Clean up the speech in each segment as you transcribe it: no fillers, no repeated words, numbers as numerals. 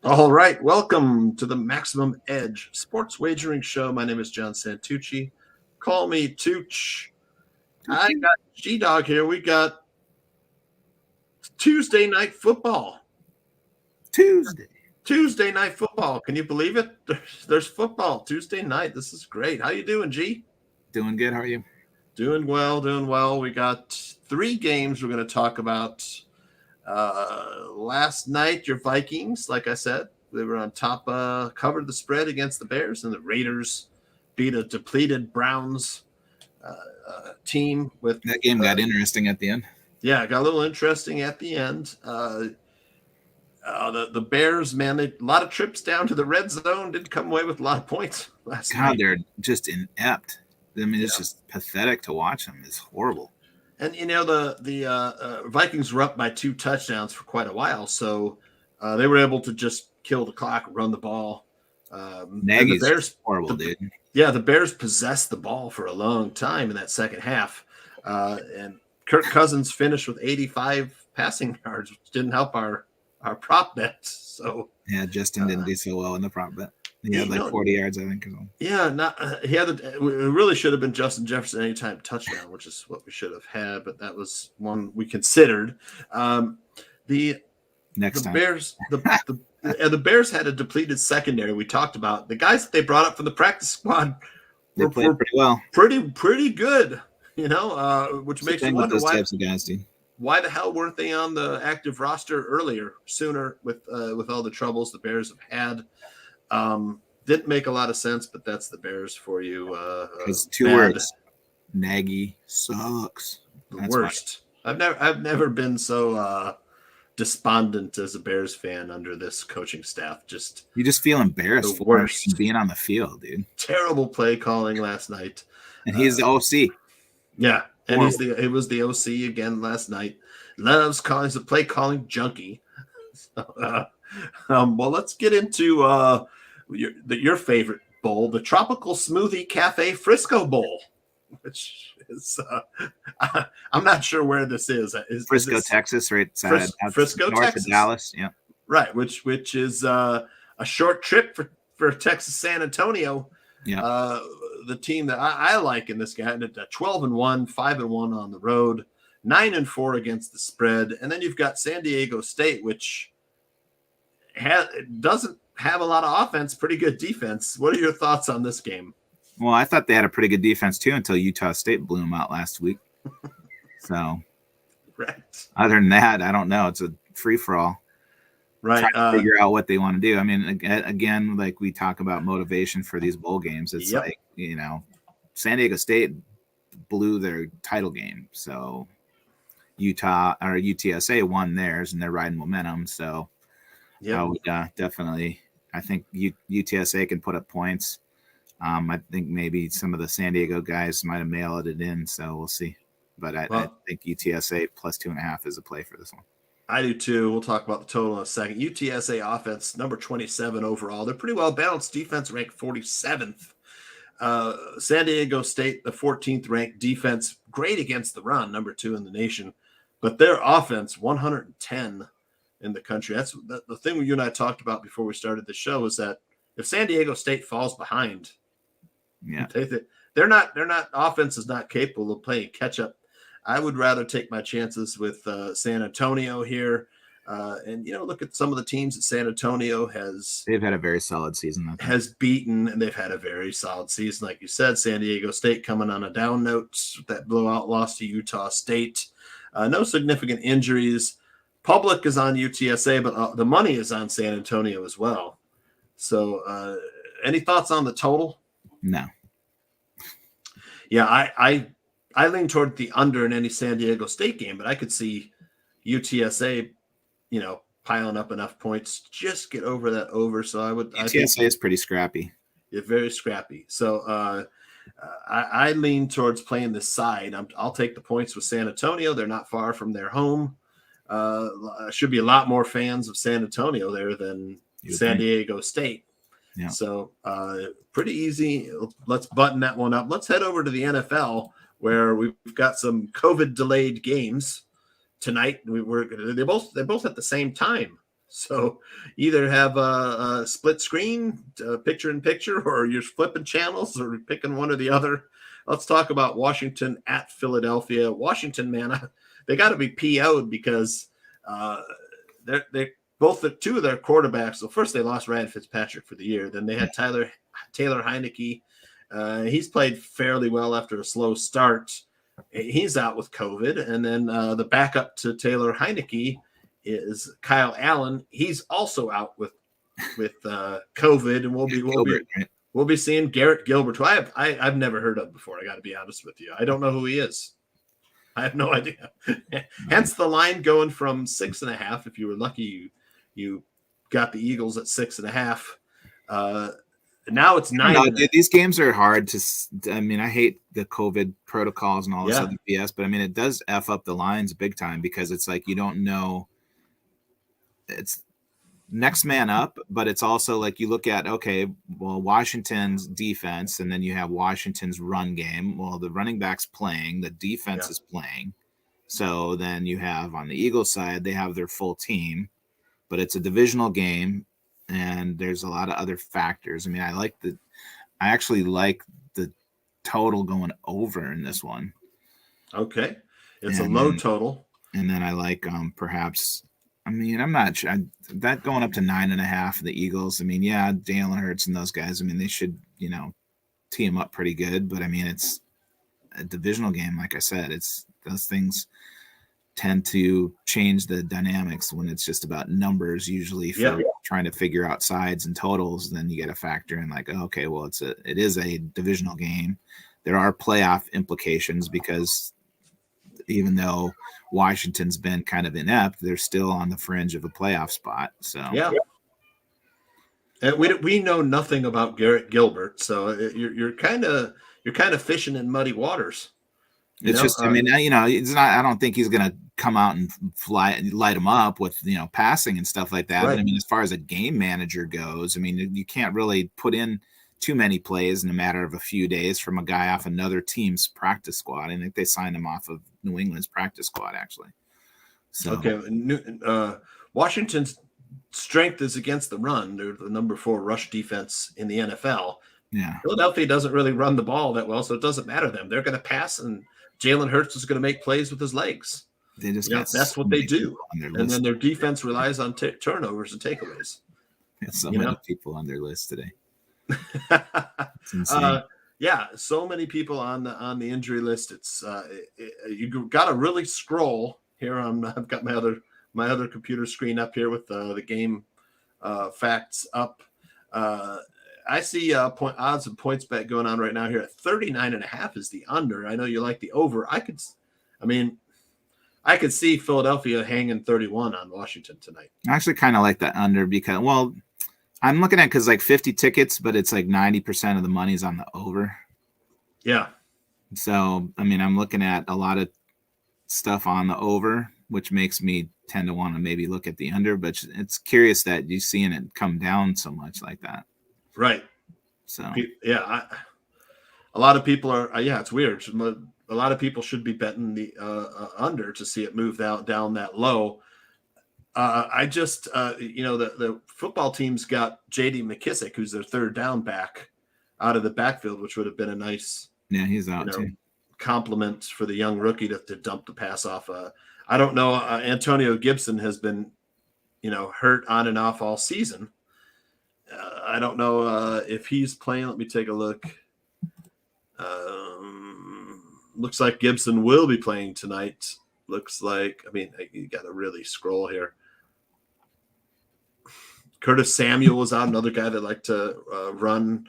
All right, welcome to the Maximum Edge Sports Wagering Show. My name is John Santucci. Call me Tooch. I got G-Dog here. We got Tuesday night football. Tuesday night football. Can you believe it? There's football Tuesday night. This is great. How you doing, G? Doing good. How are you? Doing well. We got 3 games we're going to talk about. Last night, your Vikings, like I said, they were on top, covered the spread against the Bears, and the Raiders beat a depleted Browns team. With that game got interesting at the end. Yeah, it got a little interesting at the end. The Bears, man, a lot of trips down to the red zone, didn't come away with a lot of points last night. They're just inept. I mean, it's just pathetic to watch them. It's horrible. And, the Vikings were up by 2 touchdowns for quite a while, so they were able to just kill the clock, run the ball. Nagy's the Bears, horrible, dude. Yeah, the Bears possessed the ball for a long time in that second half. And Kirk Cousins finished with 85 passing yards, which didn't help our prop bets. So yeah, Justin didn't do so well in the prop bet. He had 40 yards, I think. Yeah, it really should have been Justin Jefferson anytime touchdown, which is what we should have had, but that was one we considered. The Bears, the Bears had a depleted secondary. We talked about the guys that they brought up from the practice squad. They played pretty well, pretty good. Which makes you wonder those types of guys do. Why the hell weren't they on the active roster sooner with all the troubles the Bears have had? Didn't make a lot of sense, but that's the Bears for you. Because 2 words: Nagy sucks. The worst. I've never been so despondent as a Bears fan under this coaching staff. You just feel embarrassed for being on the field, dude. Terrible play calling last night, and he's the OC. Yeah, and he was the OC again last night. Loves calling. He's a play calling junkie. So, well, let's get into your favorite bowl, the Tropical Smoothie Cafe Frisco Bowl, which is I'm not sure where this is. Frisco, Texas, right? Frisco, north Texas. Of Dallas, yeah. Right, which is a short trip for Texas San Antonio. Yeah. The team that I like in this guy, 12-1, 5-1 on the road, 9-4 against the spread, and then you've got San Diego State, which doesn't have a lot of offense, pretty good defense. What are your thoughts on this game? Well, I thought they had a pretty good defense too until Utah State blew them out last week. So, right. Other than that, I don't know. It's a free for all. Right. Trying to figure out what they want to do. I mean, again, like we talk about motivation for these bowl games. It's like, San Diego State blew their title game. So Utah or UTSA won theirs and they're riding momentum. So I would definitely, I think UTSA can put up points. I think maybe some of the San Diego guys might have mailed it in. So we'll see. But I think UTSA plus 2.5 is a play for this one. I do too. We'll talk about the total in a second. UTSA offense, number 27 overall. They're pretty well balanced. Defense ranked 47th. San Diego State, the 14th ranked defense, great against the run, number 2 in the nation. But their offense, 110 in the country. That's the thing you and I talked about before we started the show is that if San Diego State falls behind, they're not offense is not capable of playing catch up. I would rather take my chances with San Antonio here. And, look at some of the teams that San Antonio they've had a very solid season. Has beaten, and they've had a very solid season. Like you said, San Diego State coming on a down note, that blowout loss to Utah State. No significant injuries. Public is on UTSA, but the money is on San Antonio as well. So any thoughts on the total? No. Yeah, I lean toward the under in any San Diego State game, but I could see UTSA, piling up enough points to just get over that over. So UTSA is pretty scrappy. Yeah, very scrappy. So I lean towards playing this side. I'll take the points with San Antonio. They're not far from their home. Should be a lot more fans of San Antonio there than San Diego State. Yeah. So pretty easy. Let's button that one up. Let's head over to the NFL where we've got some COVID delayed games tonight. They both at the same time. So either have a split screen, picture in picture, or you're flipping channels or picking one or the other. Let's talk about Washington at Philadelphia. Washington, man, they got to be PO'd because they both the two of their quarterbacks. So first they lost Ryan Fitzpatrick for the year. Then they had Taylor Heineke. He's played fairly well after a slow start. He's out with COVID. And then the backup to Taylor Heineke is Kyle Allen. He's also out with COVID, and we'll be seeing Garrett Gilbert, who I've never heard of before. I got to be honest with you. I don't know who he is. I have no idea. Hence the line going from 6.5. If you were lucky, you got the Eagles at 6.5. Now it's 9. No, these games are hard to. I mean, I hate the COVID protocols and all this other BS, but I mean, it does F up the lines big time because it's like you don't know. It's next man up, but it's also like you look at, okay, well, Washington's defense, and then you have Washington's run game. Well, the running back's playing, the defense is playing. So then you have on the Eagles side, they have their full team, but it's a divisional game, and there's a lot of other factors. I mean, I actually like the total going over in this one. Okay. It's a low total. And then I like perhaps, I mean, I'm not sure that going up to 9.5 the Eagles. I mean, yeah, Jalen Hurts and those guys. I mean, they should, tee them up pretty good. But I mean, it's a divisional game. Like I said, it's those things tend to change the dynamics when it's just about numbers. Usually, for trying to figure out sides and totals, then you get a factor in like, okay, well, it is a divisional game. There are playoff implications because even though Washington's been kind of inept, they're still on the fringe of a playoff spot. So and we know nothing about Garrett Gilbert, so you're kind of fishing in muddy waters. It's just, I mean, it's not. I don't think he's going to come out and light him up with passing and stuff like that. Right. But I mean, as far as a game manager goes, I mean, you can't really put in too many plays in a matter of a few days from a guy off another team's practice squad. I think they signed him off of New England's practice squad, actually. So okay, Washington's strength is against the run. They're the number 4 rush defense in the NFL. Yeah, Philadelphia doesn't really run the ball that well, so it doesn't matter to them. They're going to pass, and Jalen Hurts is going to make plays with his legs. They just that's what they do. And then their defense relies on turnovers and takeaways. So many people on their list today. So many people on the injury list. It's you got to really scroll here. I've got my other computer screen up here with the game facts up. I see odds and points bet going on right now here at 39.5 is the under. I know you like the over. I could see Philadelphia hanging 31 on Washington tonight. I actually kind of like the under because, well, I'm looking at because like 50 tickets, but it's like 90% of the money's on the over. Yeah. So, I mean, I'm looking at a lot of stuff on the over, which makes me tend to want to maybe look at the under, but it's curious that you're seeing it come down so much like that. Right. So, yeah, a lot of people are, it's weird. A lot of people should be betting the under to see it move down that low. I just, the football team's got J.D. McKissick, who's their third down back, out of the backfield, which would have been a nice, he's out too. Compliment for the young rookie to dump the pass off. I don't know. Antonio Gibson has been, hurt on and off all season. I don't know if he's playing. Let me take a look. Looks like Gibson will be playing tonight. Looks like, you got to really scroll here. Curtis Samuel was out, another guy that liked to run,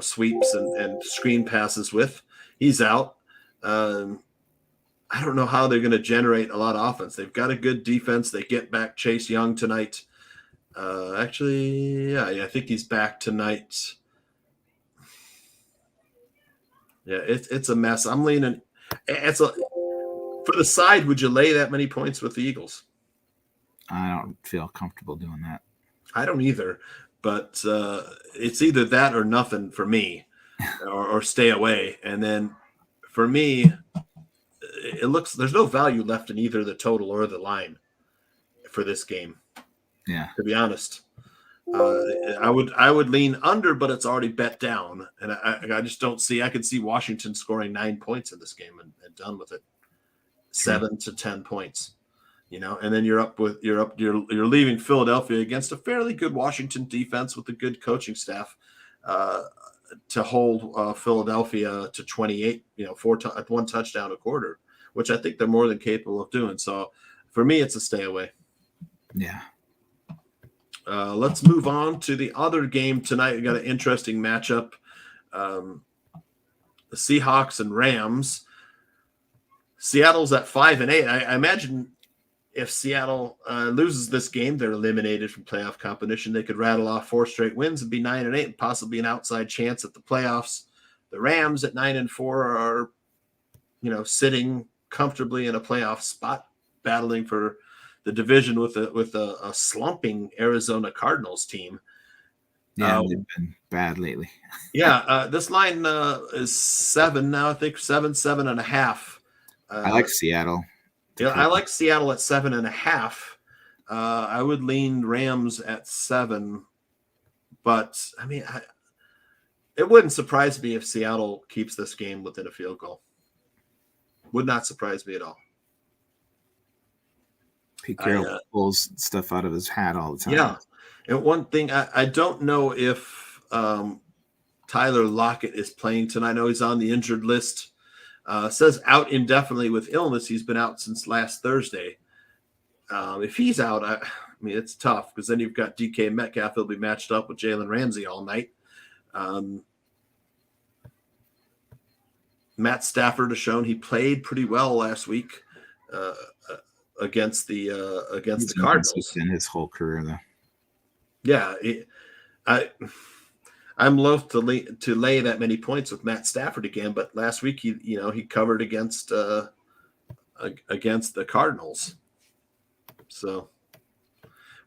sweeps and screen passes with. He's out. I don't know how they're going to generate a lot of offense. They've got a good defense. They get back Chase Young tonight. I think he's back tonight. Yeah, it's a mess. I'm leaning. For the side, would you lay that many points with the Eagles? I don't feel comfortable doing that. I don't either, but it's either that or nothing for me, or stay away. And then for me, it looks there's no value left in either the total or the line. for this game. Yeah. To be honest, I would lean under, but it's already bet down, and I just don't see. I could see Washington scoring 9 points in this game and done with it. 7 to 10 points, and then you're leaving Philadelphia against a fairly good Washington defense with a good coaching staff to hold Philadelphia to 28. One touchdown a quarter, which I think they're more than capable of doing. So for me, it's a stay away. Yeah. Let's move on to the other game tonight. We got an interesting matchup. The Seahawks and Rams. Seattle's at 5-8. I imagine if Seattle loses this game, they're eliminated from playoff competition. They could rattle off 4 straight wins and be 9-8 and possibly an outside chance at the playoffs. The Rams at 9-4 are, sitting comfortably in a playoff spot, battling for the division with a slumping Arizona Cardinals team. Yeah, they've been bad lately. This line is 7 now. I think 7.5. I like Seattle. I like Seattle at 7.5. I would lean Rams at 7, but I mean, it wouldn't surprise me if Seattle keeps this game within a field goal. Would not surprise me at all. Pete Carroll pulls stuff out of his hat all the time. Yeah, and one thing I don't know if Tyler Lockett is playing tonight. I know he's on the injured list. Says out indefinitely with illness. He's been out since last Thursday. If he's out, I mean, it's tough because then you've got DK Metcalf. He'll be matched up with Jalen Ramsey all night. Matt Stafford has shown he played pretty well last week against the Cardinals. In his whole career, though. Yeah, I'm loath to lay that many points with Matt Stafford again, but last week he covered against the Cardinals. So,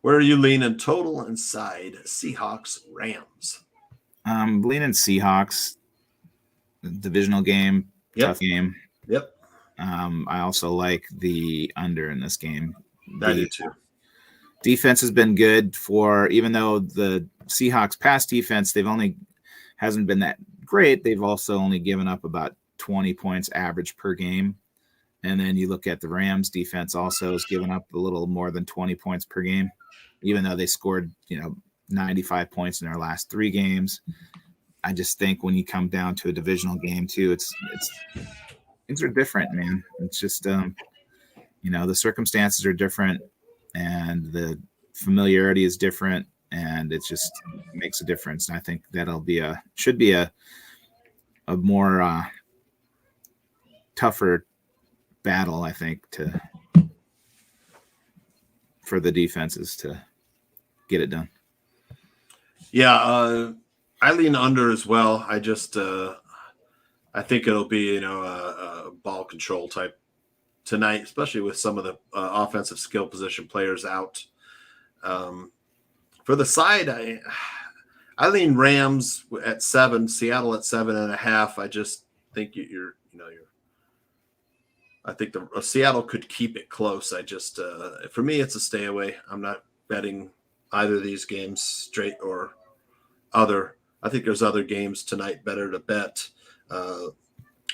where are you leaning total and side? Seahawks, Rams. Leaning Seahawks. Divisional game, tough game. Yep. I also like the under in this game. I do too. Defense has been good even though the Seahawks pass defense, hasn't been that great. They've also only given up about 20 points average per game. And then you look at the Rams defense also has given up a little more than 20 points per game, even though they scored, 95 points in their last 3 games. I just think when you come down to a divisional game too, it's things are different, man. It's just, the circumstances are different and the familiarity is different, and it just makes a difference. And I think that'll should be a more tougher battle, I think, for the defenses to get it done. Yeah, I lean under as well. I just I think it'll be a ball control type tonight, especially with some of the offensive skill position players out. For the side, I lean Rams at 7, Seattle at 7.5. I just think I think the Seattle could keep it close. I just for me, it's a stay away. I'm not betting either of these games straight or other. I think there's other games tonight better to bet. What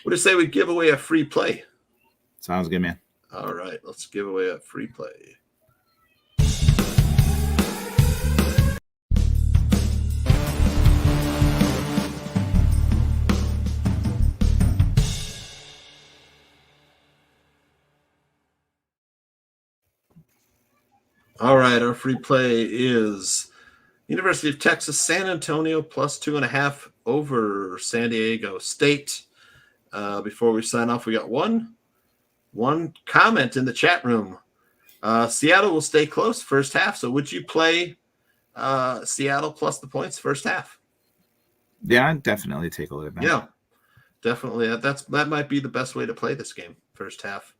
do you say we give away a free play? Sounds good, man. All right, let's give away a free play. All right, our free play is University of Texas San Antonio plus 2.5 over San Diego State. Before we sign off, we got one comment in the chat room. Seattle will stay close first half. So would you play Seattle plus the points first half? Yeah, I'd definitely take a look at that. Yeah, definitely. That might be the best way to play this game, first half.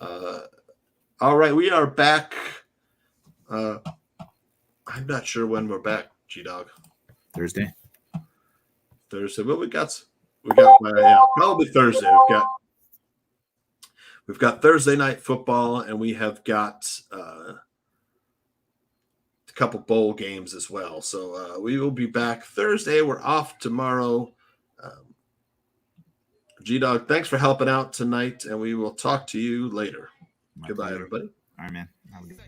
All right, we are back. I'm not sure when we're back, G-Dog. Thursday. Well, we got probably Thursday. We've got Thursday night football, and we have got couple bowl games as well. So we will be back Thursday. We're off tomorrow. G-Dog, thanks for helping out tonight, and we will talk to you later. Goodbye, pleasure. everybody. All right, man. Have a good day.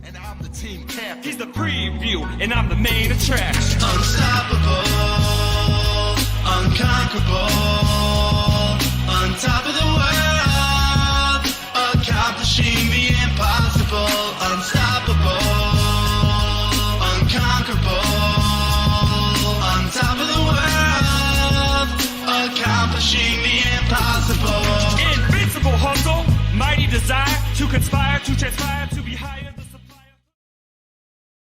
And I'm the team captain. He's the preview, and I'm the main attraction. Unstoppable, unconquerable, on top of the world, accomplishing the impossible. Unstoppable, unconquerable, on top of the world, accomplishing the impossible. Invincible hustle, mighty desire to conspire, to transpire, to